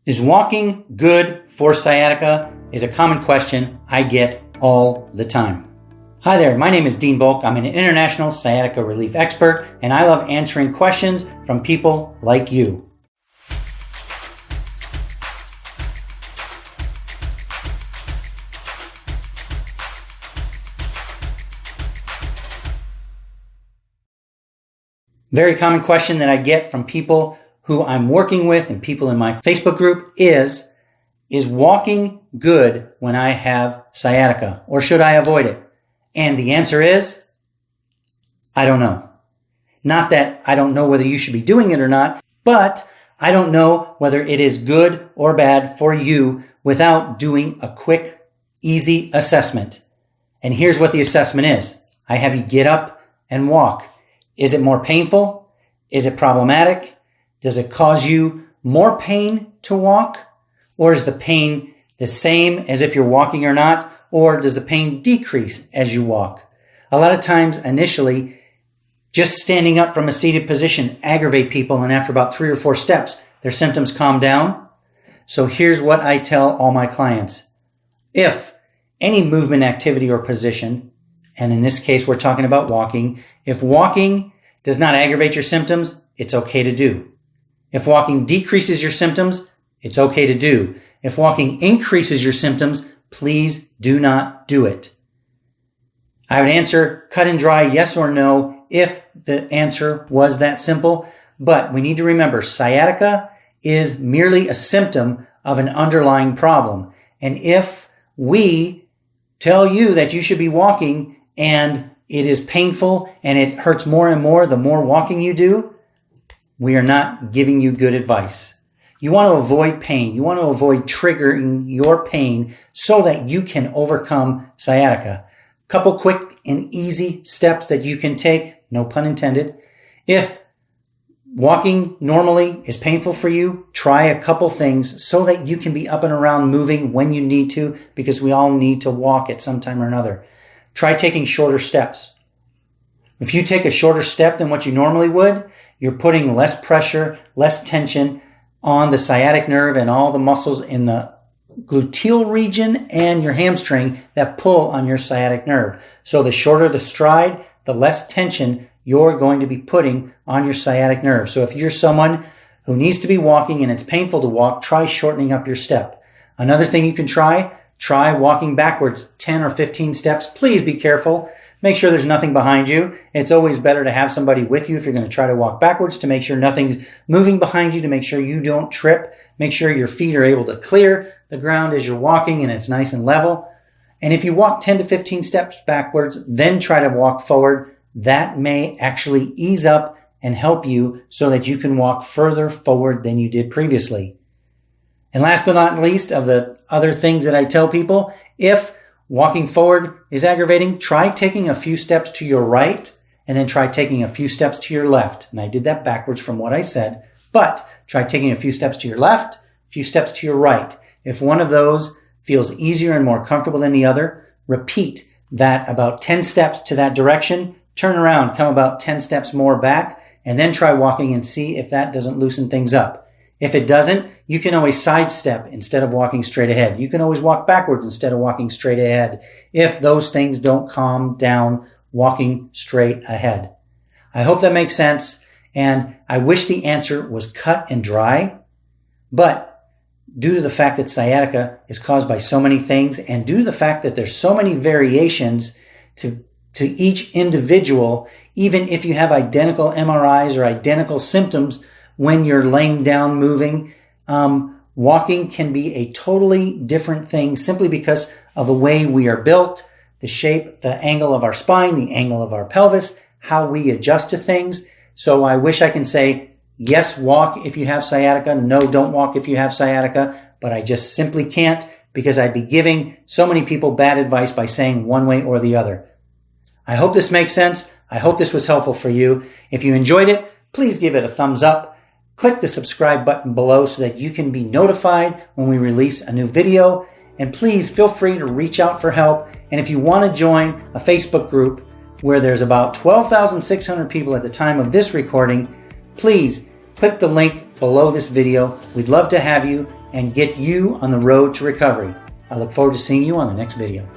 Is walking good for sciatica? Is a common question I get all the time. Hi there, my name is Dean Volk. I'm an international sciatica relief expert, and I love answering questions from people like you. Very common question that I get from people who I'm working with and people in my Facebook group is walking good when I have sciatica, or should I avoid it? And the answer is, I don't know. Not that I don't know whether you should be doing it or not, but I don't know whether it is good or bad for you without doing a quick, easy assessment. And here's what the assessment is. I have you get up and walk. Is it more painful? Is it problematic? Does it cause you more pain to walk? Or is the pain the same as if you're walking or not? Or does the pain decrease as you walk? A lot of times, initially, just standing up from a seated position aggravate people, and after about 3 or 4 steps, their symptoms calm down. So here's what I tell all my clients. If any movement, activity, or position, and in this case we're talking about walking, if walking does not aggravate your symptoms, it's okay to do. If walking decreases your symptoms, it's okay to do. If walking increases your symptoms, please do not do it. I would answer cut and dry yes or no if the answer was that simple. But we need to remember sciatica is merely a symptom of an underlying problem. And if we tell you that you should be walking and it is painful and it hurts more and more the more walking you do, we are not giving you good advice. You want to avoid pain. You want to avoid triggering your pain so that you can overcome sciatica. Couple quick and easy steps that you can take, no pun intended. If walking normally is painful for you, try a couple things so that you can be up and around moving when you need to, because we all need to walk at some time or another. Try taking shorter steps. If you take a shorter step than what you normally would, you're putting less pressure, less tension on the sciatic nerve and all the muscles in the gluteal region and your hamstring that pull on your sciatic nerve. So the shorter the stride, the less tension you're going to be putting on your sciatic nerve. So if you're someone who needs to be walking and it's painful to walk, try shortening up your step. Another thing you can try walking backwards 10 or 15 steps. Please be careful. Make sure there's nothing behind you. It's always better to have somebody with you if you're going to try to walk backwards, to make sure nothing's moving behind you, to make sure you don't trip. Make sure your feet are able to clear the ground as you're walking and it's nice and level. And if you walk 10 to 15 steps backwards, then try to walk forward, that may actually ease up and help you so that you can walk further forward than you did previously. And last but not least, of the other things that I tell people, if walking forward is aggravating, try taking a few steps to your right and then try taking a few steps to your left. And I did that backwards from what I said, but try taking a few steps to your left, a few steps to your right. If one of those feels easier and more comfortable than the other, repeat that about 10 steps to that direction, turn around, come about 10 steps more back, and then try walking and see if that doesn't loosen things up. If it doesn't, you can always sidestep instead of walking straight ahead. You can always walk backwards instead of walking straight ahead if those things don't calm down walking straight ahead. I hope that makes sense, and I wish the answer was cut and dry, but due to the fact that sciatica is caused by so many things, and due to the fact that there's so many variations to each individual, even if you have identical MRIs or identical symptoms when you're laying down moving, walking can be a totally different thing simply because of the way we are built, the shape, the angle of our spine, the angle of our pelvis, how we adjust to things. So I wish I can say, yes, walk if you have sciatica. No, don't walk if you have sciatica. But I just simply can't, because I'd be giving so many people bad advice by saying one way or the other. I hope this makes sense. I hope this was helpful for you. If you enjoyed it, please give it a thumbs up. Click the subscribe button below so that you can be notified when we release a new video. And please feel free to reach out for help. And if you want to join a Facebook group where there's about 12,600 people at the time of this recording, please click the link below this video. We'd love to have you. and get you on the road to recovery. I look forward to seeing you on the next video.